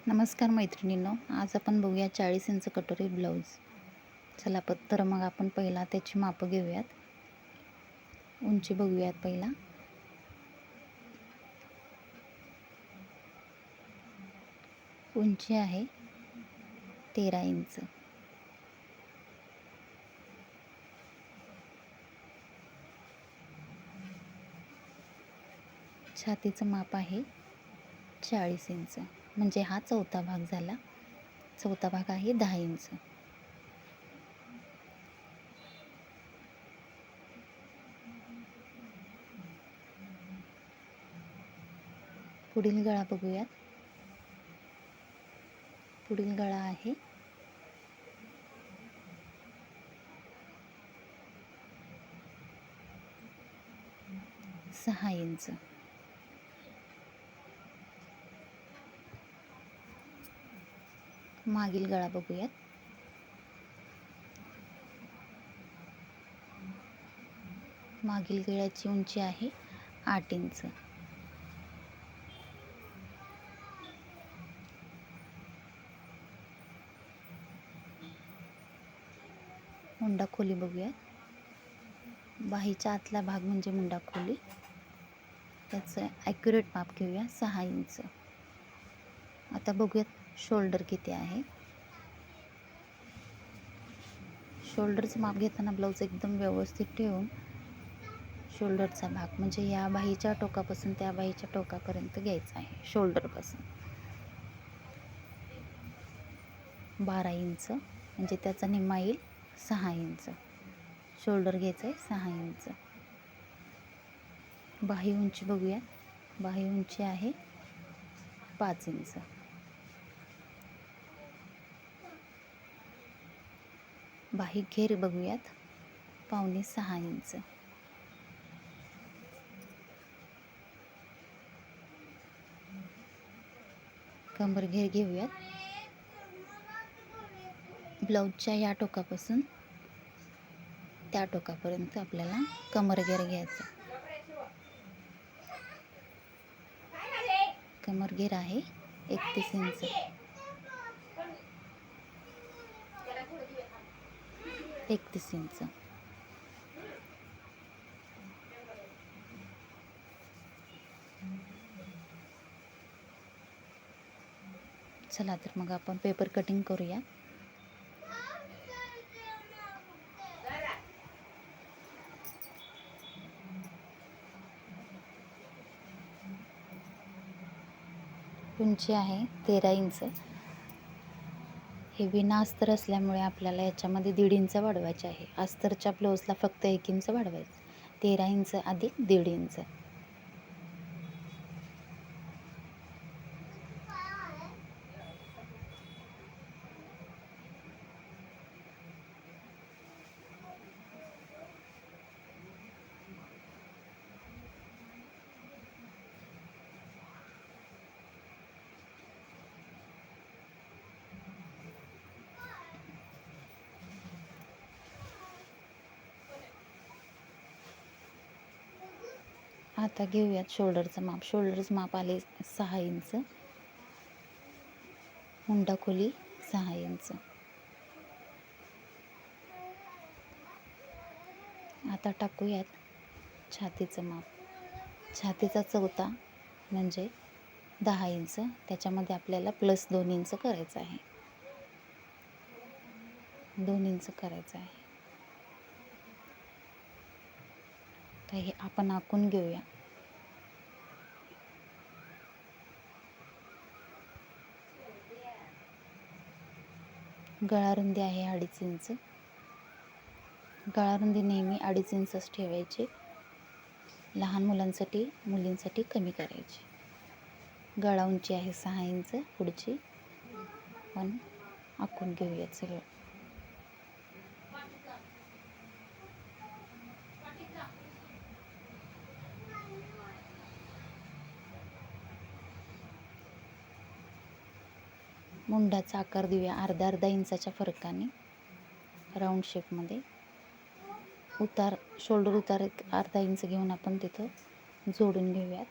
नमस्कार मैत्रिणींनो, आज आपण बघूया 40 इंच कटोरी ब्लाऊज. चला तर मग आपण पहिला त्याची मापं घेऊयात. उंची बघूयात पहिला. उंची आहे 13 इंच. छातीचं माप आहे 40 इंच, म्हणजे हा चौथा भाग झाला. चौथा भाग आहे 10 इंच. पुढील गळा बघूयात. पुढील गळा आहे 6 इंच. मागील गळा बघूयात. मागील गळ्याची उंची आहे 8 इंच. मुंडा खोली बघूयात. बाहीच्या आतला भाग म्हणजे मुंडा खोली. त्याचं ॲक्युरेट माप घेऊया 6 इंच. आता बघूयात शोल्डर किती आहे. शोल्डरचं माप घेताना ब्लाऊज एकदम व्यवस्थित ठेवून शोल्डरचा भाग म्हणजे या बाहीच्या टोकापासून त्या बाहीच्या टोकापर्यंत घ्यायचा आहे. शोल्डरपासून 12 इंच म्हणजे त्याचा निम्मा येईल 6 इंच. शोल्डर घ्यायचं आहे 6 इंच. बाही उंची बघूया. बाही उंची आहे 5 इंच. बाही घेर बघूयात. पावणे 6 इंच. कंबर घेर घेऊयात. ब्लाऊजच्या या टोकापासून त्या टोकापर्यंत आपल्याला कमर घेर घ्यायचा. कमर घेर आहे 31 इंच. 31 इंच. चला तर मग आपण पेपर कटिंग करूया. उंची आहे 13 इंच. हे विना अस्तर असल्यामुळे आपल्याला याच्यामध्ये 1.5 इंच वाढवायचे आहे. अस्तरच्या ब्लाऊजला फक्त 1 इंच वाढवायचं. 13 इंच अधिक 1.5 इंच. आता घेऊयात शोल्डरचं माप. शोल्डरचं माप आले 6 इंच. मुंडा खोली 6 इंच. आता टाकूयात छातीचं माप. छातीचा चौथा म्हणजे 10 इंच. त्याच्यामध्ये आपल्याला प्लस 2 इंच करायचं आहे. 2 इंच करायचं आहे. तर हे आपण आखून घेऊया. गळारुंदी आहे 2.5 इंच. गळारुंदी नेहमी 2.5 इंचच ठेवायची. लहान मुलांसाठी मुलींसाठी कमी करायची. गळा उंची आहे 6 इंच. पुढची पण आखून घेऊया सगळं. मुंडाचा आकार देऊया अर्धा इंचाच्या फरकाने राऊंड शेपमध्ये. उतार शोल्डर उतार एक अर्धा इंच घेऊन आपण तिथं जोडून घेऊयात.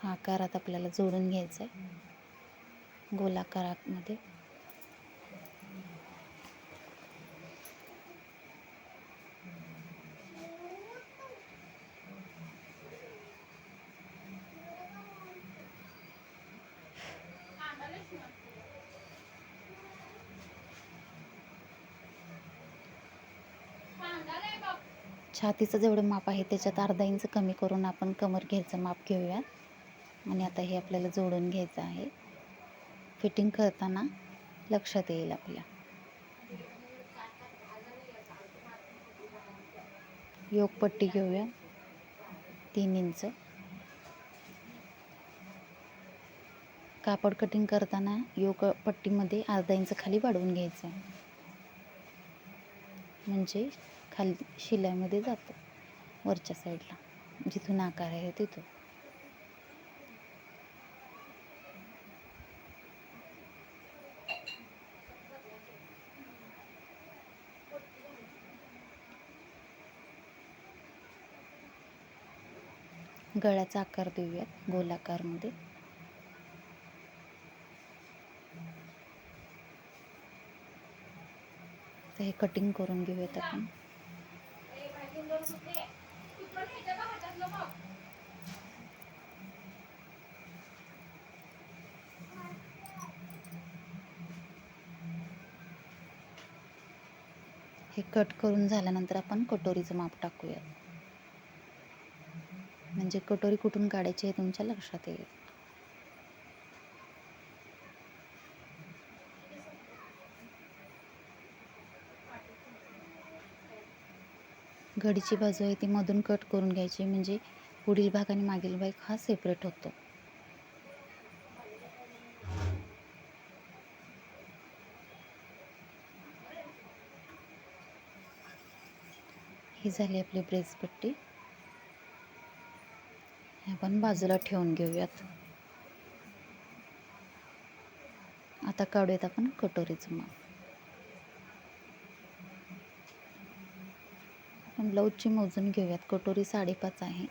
हा आकारात आपल्याला जोडून घ्यायचा आहे गोलाकारामध्ये. छातीचं जेवढं माप आहे त्याच्यात अर्धा इंच कमी करून आपण कमर घ्यायचं माप घेऊया. आणि आता हे आपल्याला जोडून घ्यायचं आहे. फिटिंग करताना लक्षात येईल आपल्या. योगपट्टी घेऊया 3 इंच. कापड कटिंग करताना योगपट्टीमध्ये अर्धा इंच खाली वाढवून घ्यायचं आहे, म्हणजे खाली शिलाईमध्ये जातं वरच्या साईडला जिथून आकार आहे तिथून. गळ्याचा आकार देऊयात गोलाकारमध्ये. तर हे कटिंग करून घेऊयात आपण. हे कट करून झाल्यानंतर आपण कटोरीचं माप टाकूया, म्हणजे कटोरी कुठून काढायची हे तुमच्या लक्षात येईल. घडीची बाजू आहे ती मधून कट करून घ्यायची, म्हणजे पुढील भाग आणि मागील भाग हा सेपरेट होतो. ही झाली आपली ब्रेसपट्टी. आपण बाजूला ठेवून घेऊयात. आता काढूयात आपण कटोरीचं माप. आपण ब्लाऊजची मोजून घेऊयात. कटोरी 5.5 आहे,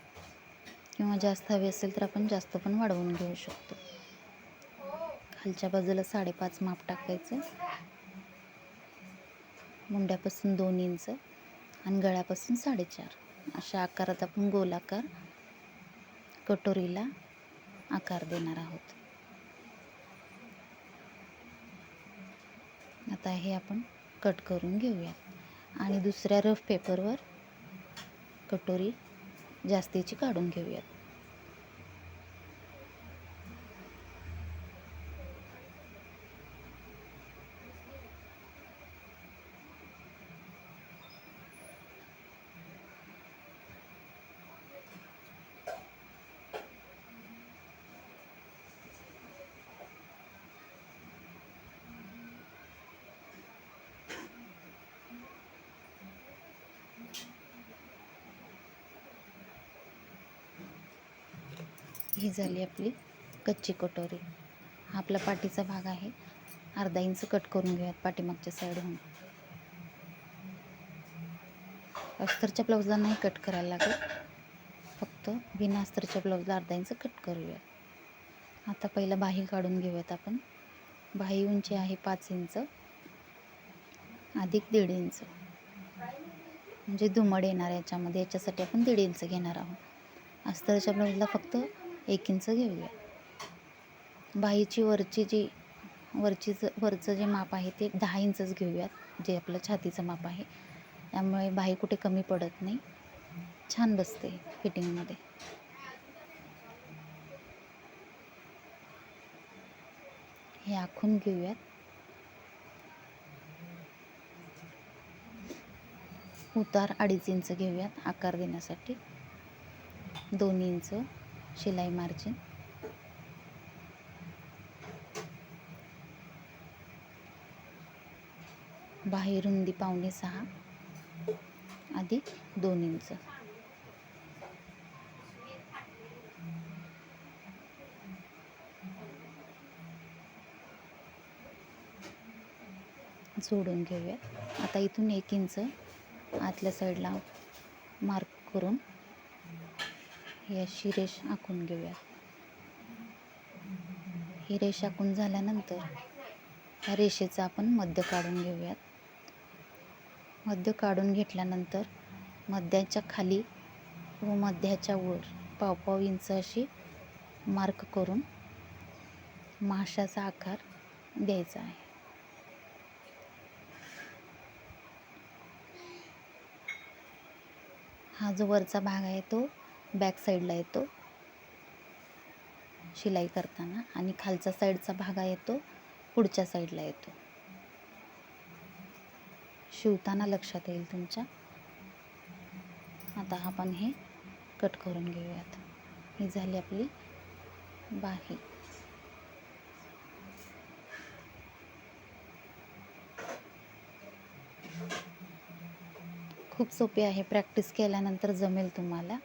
किंवा जास्त हवी असेल तर आपण जास्त पण वाढवून घेऊ शकतो. खालच्या बाजूला 5.5 माप टाकायचं. मुंड्यापासून 2 इंच आणि गळ्यापासून 4.5 अशा आकारात आपण गोलाकार कटोरीला आकार देणार आहोत. आता हे आपण कट करून घेऊया आणि दुसऱ्या रफ पेपरवर कटोरी जास्तीची काढून घेऊयात. ही झाली आपली कच्ची कटोरी. हा आपला पाठीचा भाग आहे. अर्धा इंच कट करून घेऊयात पाठीमागच्या साईडहून. अस्तरच्या ब्लाऊजला नाही कट करायला लागत, फक्त बिना अस्तरच्या ब्लाऊजला अर्धा इंच कट करूया. आता पहिला बाही काढून घेऊयात आपण. बाही उंची आहे 5 इंच अधिक 1.5 इंच, म्हणजे दुमड येणार याच्यामध्ये. याच्यासाठी आपण 1.5 इंच घेणार आहोत. अस्तरच्या ब्लाऊजला फक्त 1 इंच घेऊया. बाहीची वरचं जे माप आहे ते 10 इंचच घेऊयात, जे आपलं छातीचं माप आहे. त्यामुळे बाही कुठे कमी पडत नाही, छान बसते फिटिंगमध्ये. हे आखून घेऊयात. उतार 2.5 इंच घेऊयात आकार देण्यासाठी. 2 इंच शिलाई मार्जिन. बाही रुंदी 5.25 अधिक 2 इंच. जोडून घेऊयात. आता इथून 1 इंच आतल्या साईडला मार्क करून ही अशी रेष आखून घेऊयात. ही रेषा आखून झाल्यानंतर ह्या रेषेचा आपण मध्य काढून घेऊयात. मध्य काढून घेतल्यानंतर मध्याच्या खाली व मध्याच्या वर पाव इंच अशी मार्क करून माशाचा आकार द्यायचा आहे. हा जो वरचा भाग आहे तो बॅक साईडला येतो शिलाई करताना, आणि खालचा साईडचा भाग आहे तो पुढच्या साईडला येतो. शिवताना लक्षात येईल तुमच्या. आता आपण हे कट करून घेऊयात. ही झाली आपली बाही. खूप सोपी आहे, प्रॅक्टिस केल्यानंतर जमेल तुम्हाला.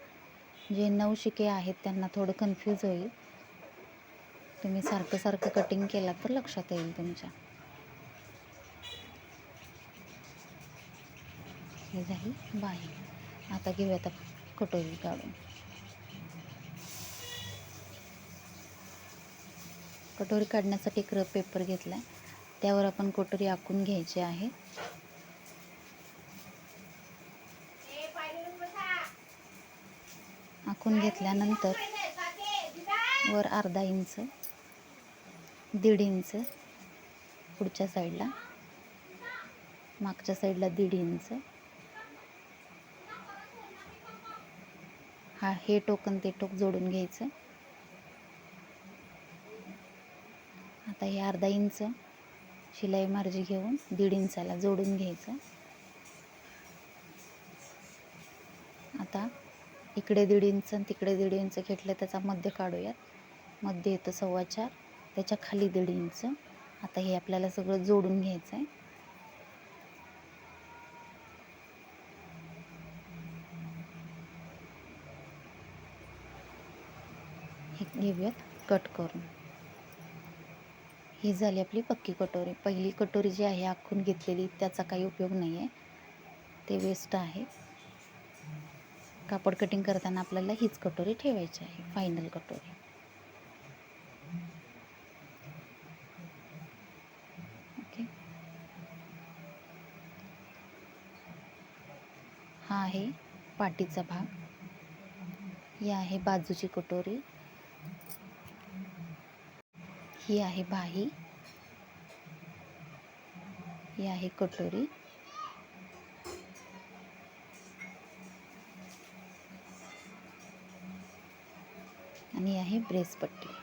जे नवशिके आहेत त्यांना थोडं कन्फ्यूज होईल. तुम्ही सारखं सारखं कटिंग केलं तर लक्षात येईल तुमच्या. ही झाली बाही. आता घेऊयात कटोरी काढून. कटोरी काढण्यासाठी एक रफ पेपर घेतला, त्यावर आपण कटोरी आखून घ्यायची आहे. आखून घेतल्यानंतर वर अर्धा इंच, 1.5 इंच पुढच्या साईडला, मागच्या साईडला 1.5 इंच. हे टोक आणि ते टोक जोडून घ्यायचं. आता हे अर्धा इंच शिलाई मार्जी घेऊन 1.5 इंचाला जोडून घ्यायचं. आता इकडे 1.5 इंच आणि तिकडे 1.5 इंच घेतलं, त्याचा मध्य काढूयात. मध्य येतं 4.25, त्याच्या खाली 1.5 इंच. आता हे आपल्याला सगळं जोडून घ्यायचं आहे. हे घेऊयात कट करून. ही झाली आपली पक्की कटोरी. पहिली कटोरी जी आहे आखून घेतलेली, त्याचा काही उपयोग नाही आहे, ते वेस्ट आहे. कापड कटिंग करताना आपल्याला हीच कटोरी ठेवायची आहे, फायनल कटोरी. ओके. हा आहे पाठीचा भाग. ही आहे बाजूची कटोरी. ही आहे बाही. ही आहे कटोरी. आणि आहे ब्रेस पट्टी.